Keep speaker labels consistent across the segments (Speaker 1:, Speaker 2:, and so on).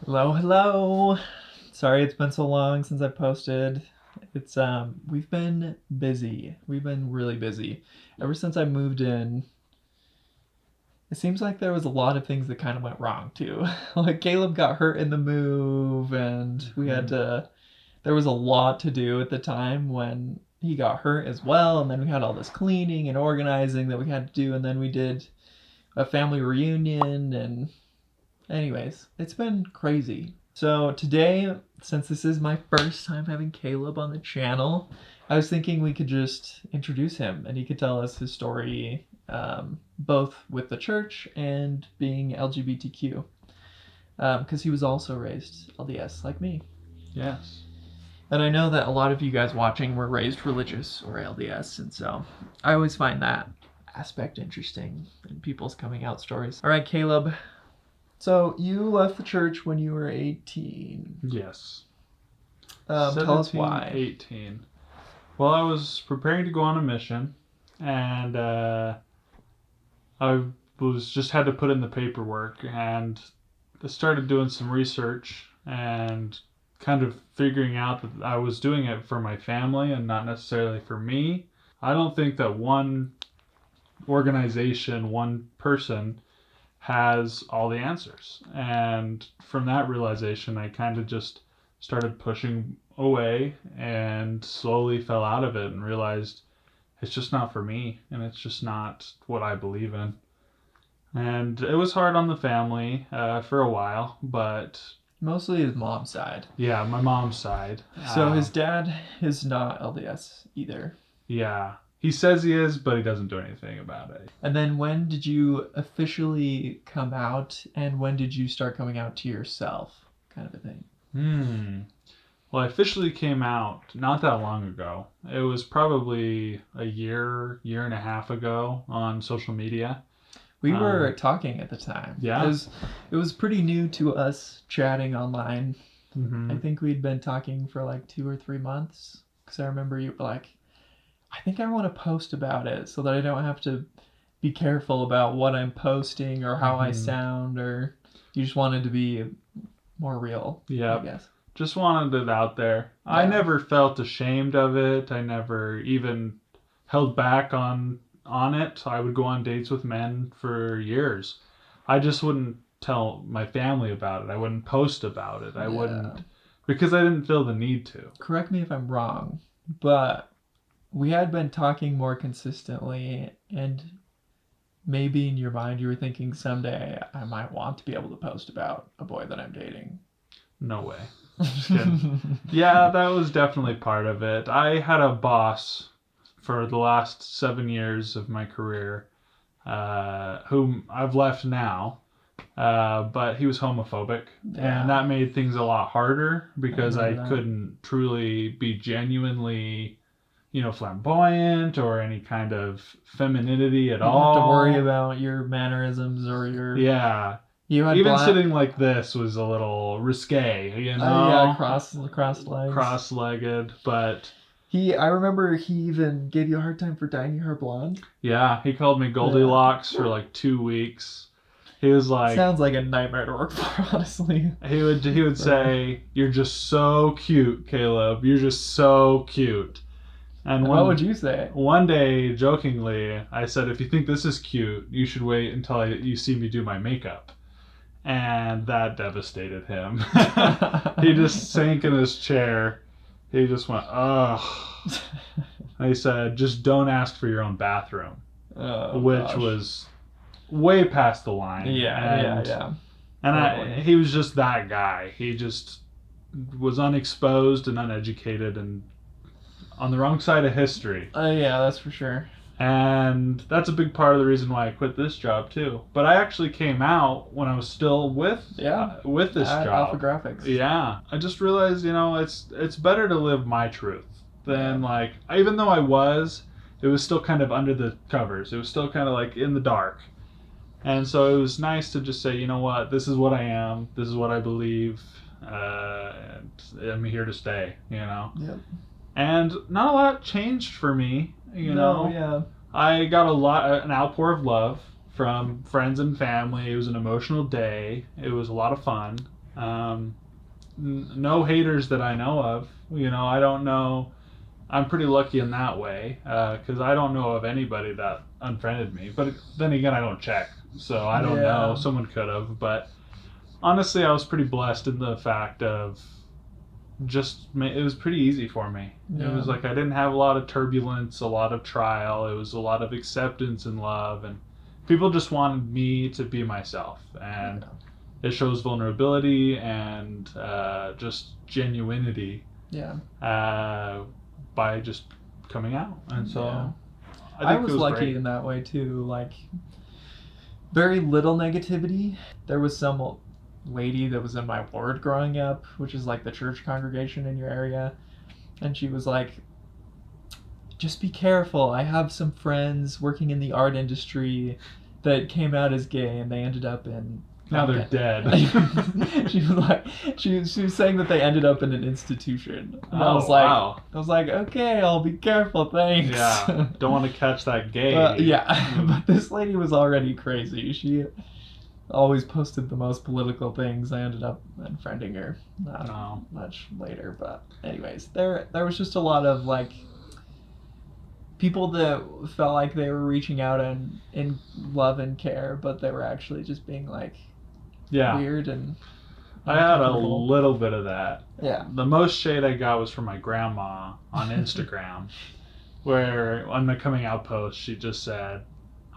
Speaker 1: Hello, hello. Sorry it's been so long since I posted. It's we've been busy. We've been really busy. Ever since I moved in, it seems like there was a lot of things that kind of went wrong too. Like Caleb got hurt in the move and we had to there was a lot to do at the time when he got hurt as well, and then we had all this cleaning and organizing that we had to do, and then we did a family reunion. And anyways, it's been crazy. So today, since this is my first time having Caleb on the channel, I was thinking we could just introduce him and he could tell us his story, both with the church and being LGBTQ, because he was also raised LDS like me.
Speaker 2: Yes.
Speaker 1: And I know that a lot of you guys watching were raised religious or LDS, and so I always find that aspect interesting in people's coming out stories. All right, Caleb. So you left the church when you were 18.
Speaker 2: Yes.
Speaker 1: Tell us why.
Speaker 2: 18. Well, I was preparing to go on a mission, and I had to put in the paperwork, and I started doing some research and kind of figuring out that I was doing it for my family and not necessarily for me. I don't think that one organization, one person has all the answers. And from that realization, I kind of just started pushing away and slowly fell out of it and realized it's just not for me and it's just not what I believe in. And it was hard on the family for a while, but
Speaker 1: Mostly his mom's side.
Speaker 2: yeah, my mom's side.
Speaker 1: So his dad is not LDS either.
Speaker 2: Yeah. He says he is, but he doesn't do anything about it.
Speaker 1: And then when did you officially come out, and when did you start coming out to yourself, kind of a thing?
Speaker 2: Well, I officially came out not that long ago. It was probably a year and a half ago on social media.
Speaker 1: We were talking at the time.
Speaker 2: Yeah.
Speaker 1: It was pretty new to us chatting online.
Speaker 2: Mm-hmm.
Speaker 1: I think we'd been talking for like 2 or 3 months, because I remember you were like, I think I want to post about it so that I don't have to be careful about what I'm posting or how I sound, or you just wanted to be more real.
Speaker 2: Yeah.
Speaker 1: I guess.
Speaker 2: Just wanted it out there. Yeah. I never felt ashamed of it. I never even held back on it. I would go on dates with men for years. I just wouldn't tell my family about it. I wouldn't post about it. I wouldn't, because I didn't feel the need to.
Speaker 1: Correct me if I'm wrong, but we had been talking more consistently, and maybe in your mind you were thinking someday I might want to be able to post about a boy that I'm dating.
Speaker 2: No way. Just kidding. Yeah, that was definitely part of it. I had a boss for the last 7 years of my career, whom I've left now, but he was homophobic, and that made things a lot harder because I couldn't truly be genuinely, flamboyant or any kind of femininity at all.
Speaker 1: You don't have to worry about your mannerisms or your...
Speaker 2: Yeah.
Speaker 1: You had
Speaker 2: even sitting like this was a little risque,
Speaker 1: yeah, cross-legged.
Speaker 2: Cross-legged, but...
Speaker 1: I remember he even gave you a hard time for dyeing your hair blonde.
Speaker 2: Yeah, he called me Goldilocks for like 2 weeks. He was like...
Speaker 1: Sounds like a nightmare to work for, honestly.
Speaker 2: He would say, "You're just so cute, Caleb. You're just so cute." And
Speaker 1: what would you say?
Speaker 2: One day, jokingly, I said, "If you think this is cute, you should wait until you see me do my makeup." And that devastated him. He just sank in his chair. He just went, ugh. And he said, "Just don't ask for your own bathroom," which was way past the line.
Speaker 1: Yeah.
Speaker 2: And he was just that guy. He just was unexposed and uneducated and on the wrong side of history.
Speaker 1: Yeah, that's for sure.
Speaker 2: And that's a big part of the reason why I quit this job too. But I actually came out when I was still with this job.
Speaker 1: Alpha Graphics.
Speaker 2: Yeah, I just realized, it's better to live my truth than even though it was still kind of under the covers. It was still kind of like in the dark. And so it was nice to just say, you know what, this is what I am. This is what I believe. And I'm here to stay. Yep. And not a lot changed for me. I got an outpour of love from friends and family. It was an emotional day. It was a lot of fun. No haters that I know of. I don't know. I'm pretty lucky in that way because I don't know of anybody that unfriended me. But then again, I don't check, so I don't know.
Speaker 1: Yeah.
Speaker 2: Someone could have, but honestly, I was pretty blessed in the fact of it was pretty easy for me.
Speaker 1: Yeah.
Speaker 2: It was like I didn't have a lot of turbulence, a lot of trial. It was a lot of acceptance and love, and people just wanted me to be myself, and it shows vulnerability and just genuinity.
Speaker 1: Yeah.
Speaker 2: By just coming out, and so
Speaker 1: Yeah.
Speaker 2: I
Speaker 1: I
Speaker 2: think
Speaker 1: was
Speaker 2: it was
Speaker 1: lucky
Speaker 2: great.
Speaker 1: in that way too. Like, very little negativity. There was some lady that was in my ward growing up, which is like the church congregation in your area, and she was like, just be careful. I have some friends working in the art industry that came out as gay and they ended up in.
Speaker 2: Now they're dead.
Speaker 1: She was like, she was saying that they ended up in an institution. And
Speaker 2: Oh, wow.
Speaker 1: I was like, okay, I'll be careful, thanks.
Speaker 2: Yeah, don't want to catch that gay.
Speaker 1: Yeah, but this lady was already crazy. She always posted the most political things. I ended up unfriending her much later, but anyways, there was just a lot of like people that felt like they were reaching out in love and care, but they were actually just being like weird and
Speaker 2: I had a
Speaker 1: uncomfortable.
Speaker 2: little bit of that.
Speaker 1: Yeah.
Speaker 2: The most shade I got was from my grandma on Instagram, where on the coming out post she just said,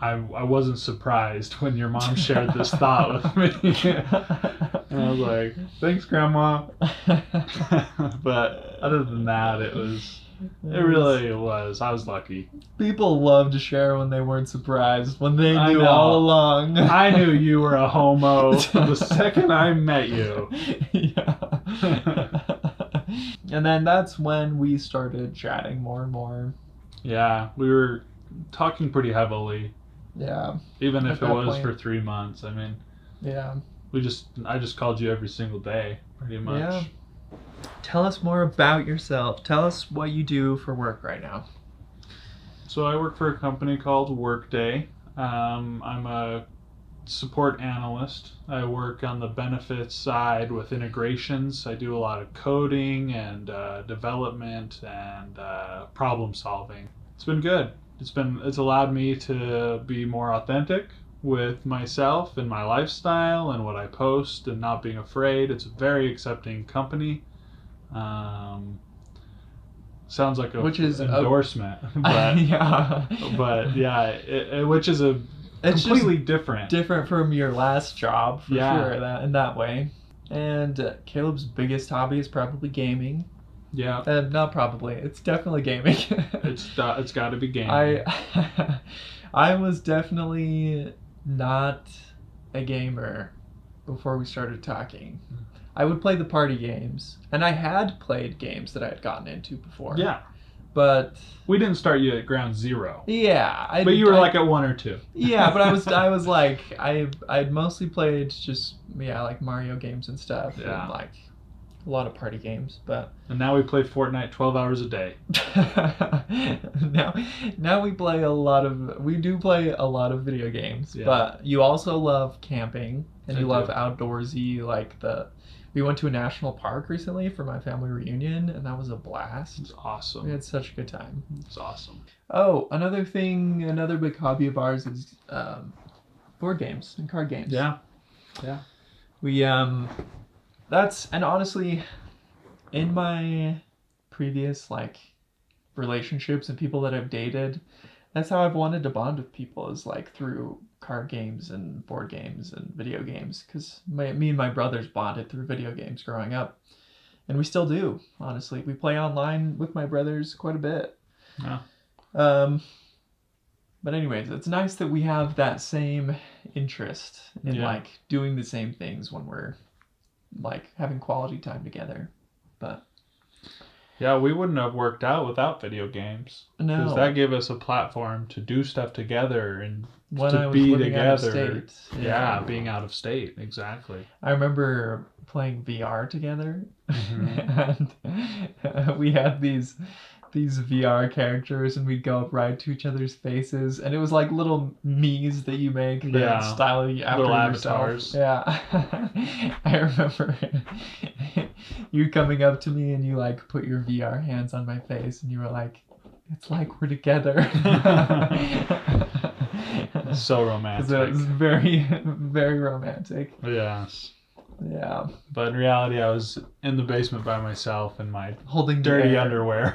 Speaker 2: I wasn't surprised when your mom shared this thought with me. And I was like, thanks, Grandma. But other than that, it really was. I was lucky.
Speaker 1: People love to share when they weren't surprised, when they
Speaker 2: I
Speaker 1: knew
Speaker 2: know.
Speaker 1: all along.
Speaker 2: I knew you were a homo from the second I met you.
Speaker 1: Yeah. And then that's when we started chatting more and more.
Speaker 2: Yeah, we were talking pretty heavily.
Speaker 1: Yeah.
Speaker 2: Even
Speaker 1: At
Speaker 2: if it
Speaker 1: that
Speaker 2: was
Speaker 1: point.
Speaker 2: for 3 months. I mean,
Speaker 1: Yeah.
Speaker 2: I just called you every single day, pretty much.
Speaker 1: Yeah. Tell us more about yourself. Tell us what you do for work right now.
Speaker 2: So I work for a company called Workday. I'm a support analyst. I work on the benefits side with integrations. I do a lot of coding and development and problem solving. It's been good. It's allowed me to be more authentic with myself and my lifestyle and what I post and not being afraid. It's a very accepting company. Sounds like
Speaker 1: Which is
Speaker 2: endorsement, but
Speaker 1: yeah.
Speaker 2: but yeah, which is a
Speaker 1: It's
Speaker 2: completely
Speaker 1: just
Speaker 2: different.
Speaker 1: different from your last job for
Speaker 2: Yeah.
Speaker 1: sure. In that way. And Caleb's biggest hobby is probably gaming.
Speaker 2: Yeah,
Speaker 1: Not probably. It's definitely gaming.
Speaker 2: it's got to be gaming.
Speaker 1: I was definitely not a gamer before we started talking. I would play the party games, and I had played games that I had gotten into before.
Speaker 2: Yeah,
Speaker 1: But
Speaker 2: we didn't start you at ground zero.
Speaker 1: yeah,
Speaker 2: But you were like at 1 or 2.
Speaker 1: yeah, but I was like I'd mostly played just like Mario games and stuff,
Speaker 2: Yeah.
Speaker 1: and like a lot of party games, but
Speaker 2: And now we play Fortnite 12 hours a day.
Speaker 1: now we play we do play a lot of video games,
Speaker 2: Yeah.
Speaker 1: but you also love camping and
Speaker 2: I
Speaker 1: you love
Speaker 2: do.
Speaker 1: outdoorsy we went to a national park recently for my family reunion and that was a blast.
Speaker 2: It's awesome.
Speaker 1: We had such a good time.
Speaker 2: It's awesome.
Speaker 1: Oh, another big hobby of ours is board games and card games.
Speaker 2: Yeah. Yeah.
Speaker 1: We and honestly, in my previous relationships and people that I've dated, that's how I've wanted to bond with people is through card games and board games and video games, because me and my brothers bonded through video games growing up, and we still do. Honestly, we play online with my brothers quite a bit.
Speaker 2: Yeah.
Speaker 1: But anyways, it's nice that we have that same interest in doing the same things when we're having quality time together. But
Speaker 2: Yeah, we wouldn't have worked out without video games.
Speaker 1: no,
Speaker 2: Because that gave us a platform to do stuff together and
Speaker 1: when
Speaker 2: to
Speaker 1: I was
Speaker 2: be
Speaker 1: living out of
Speaker 2: together.
Speaker 1: state,
Speaker 2: Yeah, being out of state, exactly.
Speaker 1: I remember playing VR together,
Speaker 2: Mhm.
Speaker 1: and we had these these VR characters, and we'd go up right to each other's faces, and it was like little me's that you make that
Speaker 2: Yeah.
Speaker 1: style you after
Speaker 2: Little
Speaker 1: yourself.
Speaker 2: avatars.
Speaker 1: Yeah. I remember you coming up to me and you like put your VR hands on my face and you were like, it's like we're together.
Speaker 2: So
Speaker 1: Because
Speaker 2: romantic.
Speaker 1: it was very, very romantic.
Speaker 2: Yes.
Speaker 1: Yeah.
Speaker 2: But in reality, I was in the basement by myself in my
Speaker 1: Holding the
Speaker 2: dirty
Speaker 1: air.
Speaker 2: underwear.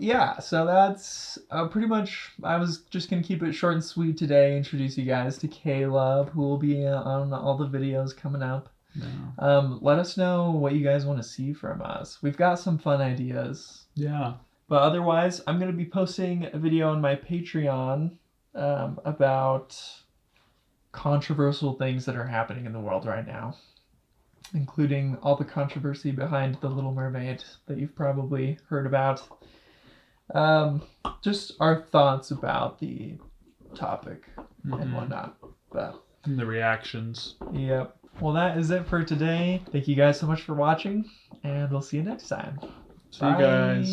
Speaker 1: Yeah, so that's pretty much. I was just gonna keep it short and sweet today. Introduce you guys to Caleb, who will be on all the videos coming up.
Speaker 2: Yeah.
Speaker 1: Let us know what you guys want to see from us. We've got some fun ideas.
Speaker 2: Yeah.
Speaker 1: But otherwise, I'm gonna be posting a video on my Patreon about controversial things that are happening in the world right now, including all the controversy behind The Little Mermaid that you've probably heard about. Just our thoughts about the topic and whatnot. But
Speaker 2: And the reactions.
Speaker 1: yep. Well, that is it for today. Thank you guys so much for watching, and we'll see you next time.
Speaker 2: See you guys.